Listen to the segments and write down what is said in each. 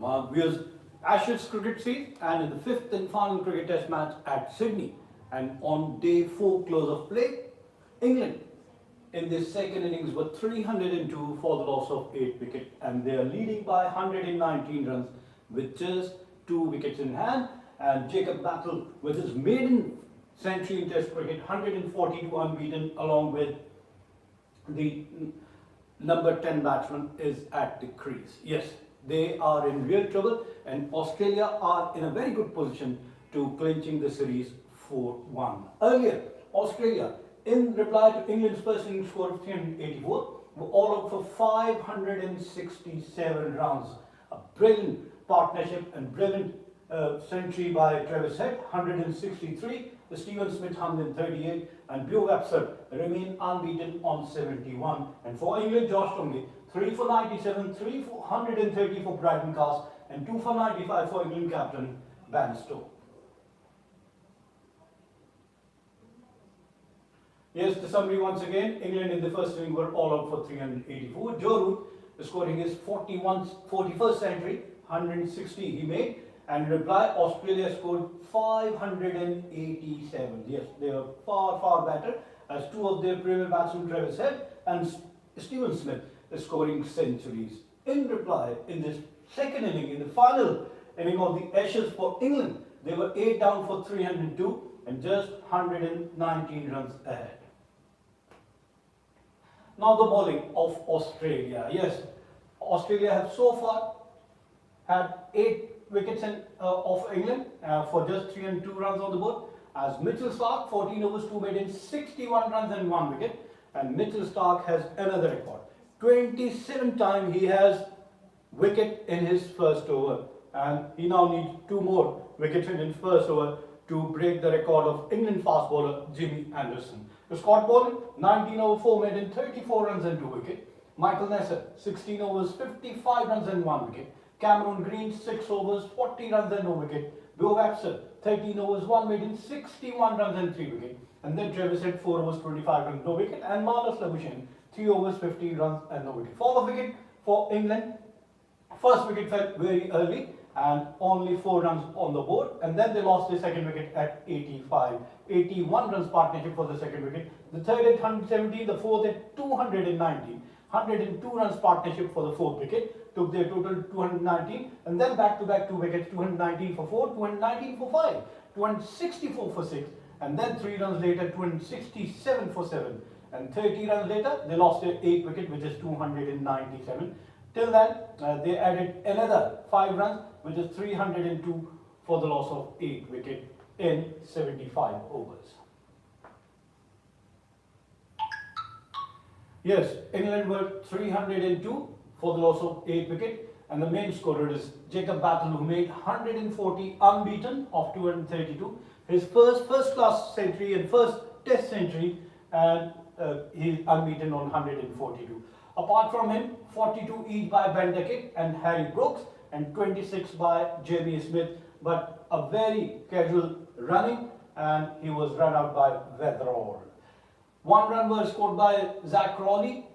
Viewers, Ashes cricket series and in the fifth and final cricket test match at Sydney, and on day 4 close of play, England in this second innings were 302 for the loss of 8 wickets, and they are leading by 119 runs with just 2 wickets in hand. And Jacob Bethell with his maiden century in test cricket, 142 unbeaten, along with the number 10 batsman is at the crease. Yes, they are in real trouble, and Australia are in a very good position to clinching the series 4-1. Earlier, Australia, in reply to England's first innings score of 384, were all out for 567 runs. A brilliant partnership and brilliant century by Travis Head, 163. Stephen Smith, 138, and Beau Webster remain unbeaten on 71. And for England, Josh Tongue, 3 for 97, 3 for 130 for Brighton Cast, and 2 for 95 for England captain Banstow. Yes, the summary once again. England in the first inning were all out for 384. Joe Root scoring his 41st century, 160 he made. And in reply, Australia scored 587. Yes, they were far better, as 2 of their premier batsmen, Travis Head and Stephen Smith, scoring centuries. In reply, in this second inning, in the final inning of the Ashes for England, they were 8 down for 302 and just 119 runs ahead. Now the bowling of Australia. Yes, Australia have so far had 8 wickets of England for just 302 runs on the board, as Mitchell Starc, 14 overs, 2 maidens, 61 runs and 1 wicket. And Mitchell Starc has another record. 27 times he has wicket in his first over, and he now needs 2 more wickets in his first over to break the record of England fast bowler Jimmy Anderson. Scott Boland, 19 overs, 4 maidens, 34 runs and 2 wicket. Michael Nesser, 16 overs, 55 runs and 1 wicket. Cameron Green, 6 overs, 40 runs and no wicket. Beau Webster, 13 overs, 1 maiden, 61 runs and 3 wicket. And then Travis Head, 4 overs, 25 runs, no wicket. And Marnus Labuschagne, 3 overs, 15 runs and no wicket. Fall of wicket for England. First wicket fell very early and only 4 runs on the board. And then they lost the second wicket at 85. 81 runs partnership for the second wicket. The third at 117, the fourth at 290. 102 runs partnership for the fourth wicket. Took their total 219, and then back-to-back 2 wickets, 219 for 4, 219 for 5, 264 for 6, and then 3 runs later, 267 for 7, and 30 runs later, they lost their 8th wicket, which is 297. Till then, they added another 5 runs, which is 302 for the loss of 8 wicket in 75 overs. Yes, England were 302 for the loss of 8 wicket, and the main scorer is Jacob Bethell, who made 140 unbeaten of 232. His first class century and first test century, and he's unbeaten on 142. Apart from him, 42 each by Ben Duckett and Harry Brooks, and 26 by Jamie Smith, but a very casual running, and he was run out by Weatherall. 1 run was scored by Zach Crawley,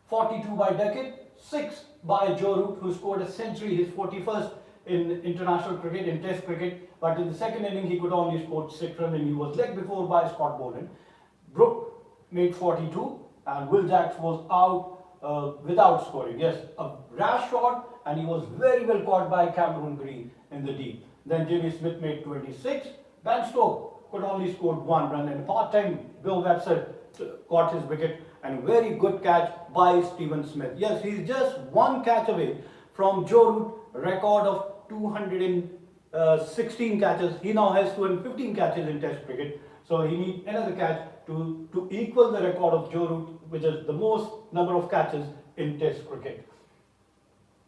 42 by Duckett, 6 by Joe Root, who scored a century, his 41st in international cricket, in test cricket, but in the second inning he could only score 6 runs, and he was led before by Scott Boland. Brook made 42, and Will Jacks was out without scoring. Yes, a rash shot, and he was very well caught by Cameron Green in the deep. Then Jamie Smith made 26. Banstow could only score 1 run, and part-time Beau Webster caught his wicket, and very good catch by Stephen Smith. Yes, he's just 1 catch away from Joe Root record of 216 catches. He now has 215 catches in test cricket, so he needs another catch to equal the record of Joe Root, which is the most number of catches in test cricket.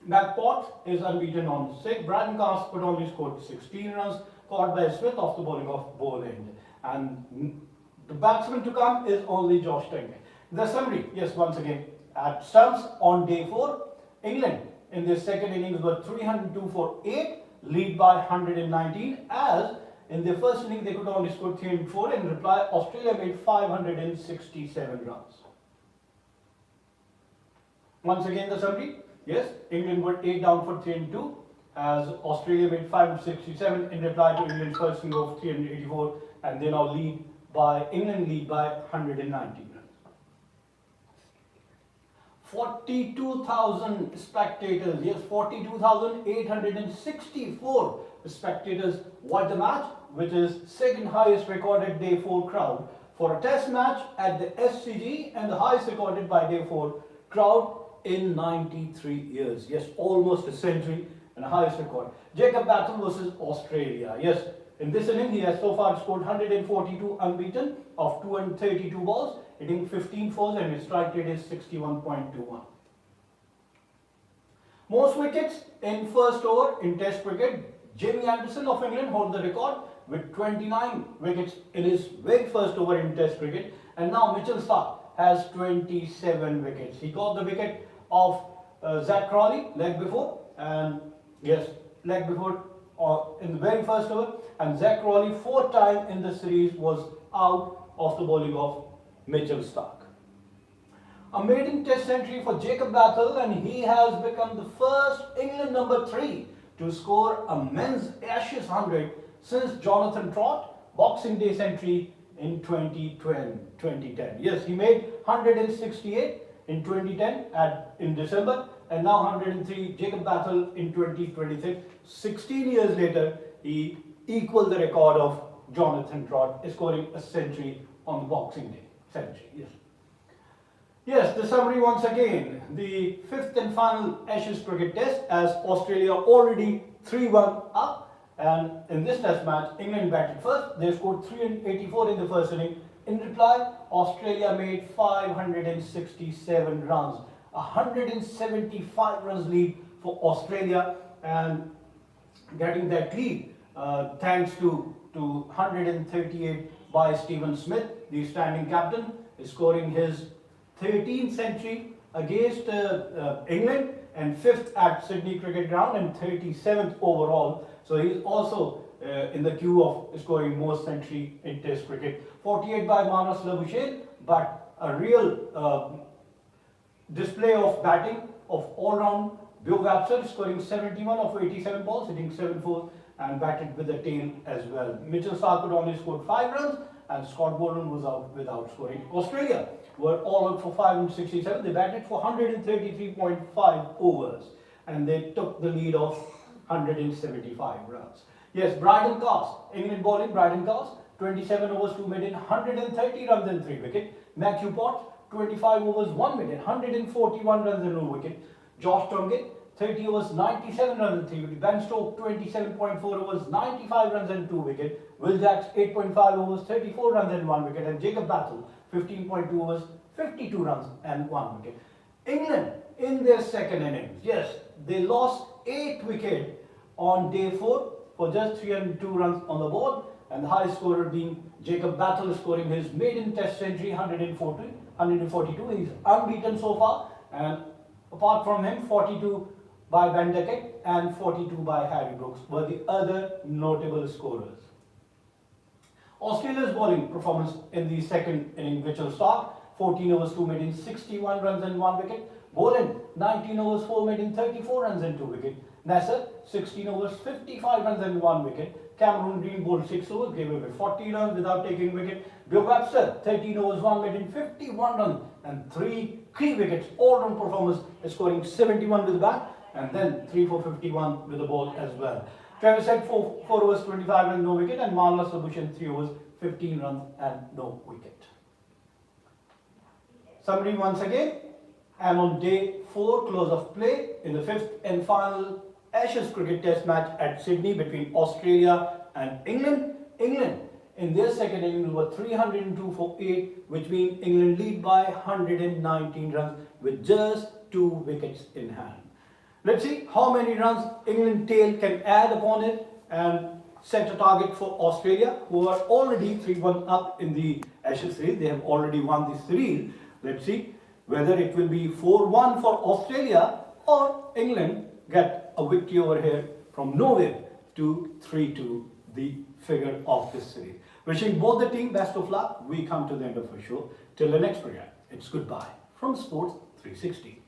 Matt Potts is unbeaten on 6. Brighton Cast could only score 16 runs, caught by Smith off the bowling of Boland. And the batsman to come is only Josh Tongue. The summary, yes, once again, at stumps on day 4, England in their second innings were 302 for 8, lead by 119, as in their first inning they could only score 304. In reply, Australia made 567 runs. Once again, the summary. Yes, England were 8 down for 3-2 as Australia made 567 in reply to England's first single of 384, and they now England lead by 119 runs. 42,000 spectators, yes, 42,864 spectators watched the match, which is second highest recorded day 4 crowd for a test match at the SCG and the highest recorded by day 4 crowd in 93 years. Yes, almost a century and the highest record. Jacob Bethell versus Australia. Yes, in this inning he has so far scored 142 unbeaten of 232 balls, hitting 15 fours, and his strike rate is 61.21. Most wickets in first over in Test cricket. Jamie Anderson of England holds the record with 29 wickets in his very first over in Test cricket, and now Mitchell Starc has 27 wickets. He got the wicket of Zach Crawley leg before, and yes, leg before in the very first over, and Zach Crawley 4th time in the series was out of the bowling of Mitchell Starc. A maiden Test century for Jacob Bethell, and he has become the first England number 3 to score a men's Ashes 100 since Jonathan Trott Boxing Day century in 2010. Yes, he made 168 in 2010 in December, and now 103 Jacob Bethell in 2026. 16 years later, he equaled the record of Jonathan Trott, scoring a century on the Boxing Day century. Yes. Yes, the summary once again. The 5th and final Ashes cricket test, as Australia already 3-1 up. And in this test match, England batted first. They scored 384 in the first inning. In reply, Australia made 567 runs. 175 runs lead for Australia, and getting that lead thanks to 138 by Stephen Smith, the standing captain, is scoring his 13th century against England and 5th at Sydney Cricket Ground and 37th overall. So he's also in the queue of scoring most century in Test cricket. 48 by Marnus Labuschagne, but a real display of batting of all-round. Beau Webster scoring 71 of 87 balls, hitting 7-4 and batted with a tail as well. Mitchell Starc only scored 5 runs, and Scott Boland was out without scoring. Australia were all out for 567. They batted for 133.5 overs, and they took the lead of 175 runs. Yes, Bryden Cast, England bowling, Bryden Cast, 27 overs, 2 maiden, 130 runs and 3 wicket. Matthew Potts, 25 overs, 1 maiden, 141 runs and no wicket. Josh Tongate, 30 overs, 97 runs and 3 wicket. Ben Stokes, 27.4 overs, 95 runs and 2 wicket. Will Jacks, 8.5 overs, 34 runs and 1 wicket. And Jacob Bethell, 15.2 overs, 52 runs and 1 wicket. England in their second innings, yes, they lost 8 wickets on day 4 for just 302 runs on the board, and the highest scorer being Jacob Bethell, scoring his maiden Test century, 142. He's unbeaten so far, and apart from him, 42 by Ben Duckett and 42 by Harry Brooks were the other notable scorers. Australia's bowling performance in the second inning, Mitchell Starc, 14 overs, 2 maiden, 61 runs and 1 wicket. Boland, 19 overs, 4 maiden, 34 runs and 2 wicket. Nasser, 16 overs, 55 runs and 1 wicket. Cameron Green bowled 6 overs, gave away 40 runs without taking wicket. Beau Webster, 13 overs, 1 maiden, 51 runs and 3 key wickets. All-round performance, scoring 71 with the bat and then 3 for 51 with the ball as well. Travis Head, 4 overs, 25 runs, no wicket, and Marnus Labuschagne, 3 overs, 15 runs and no wicket. Summary once again, and on day 4, close of play in the 5th and final Ashes cricket test match at Sydney between Australia and England. England in their second innings were 302 for 8, which means England lead by 119 runs with just 2 wickets in hand. Let's see how many runs England tail can add upon it and set a target for Australia, who are already 3-1 up in the Ashes series. They have already won the series. Let's see whether it will be 4-1 for Australia or England get a victory over here from nowhere to 3-2, the figure of this series. Wishing both the team best of luck. We come to the end of our show. Till the next program, it's goodbye from Sports 360.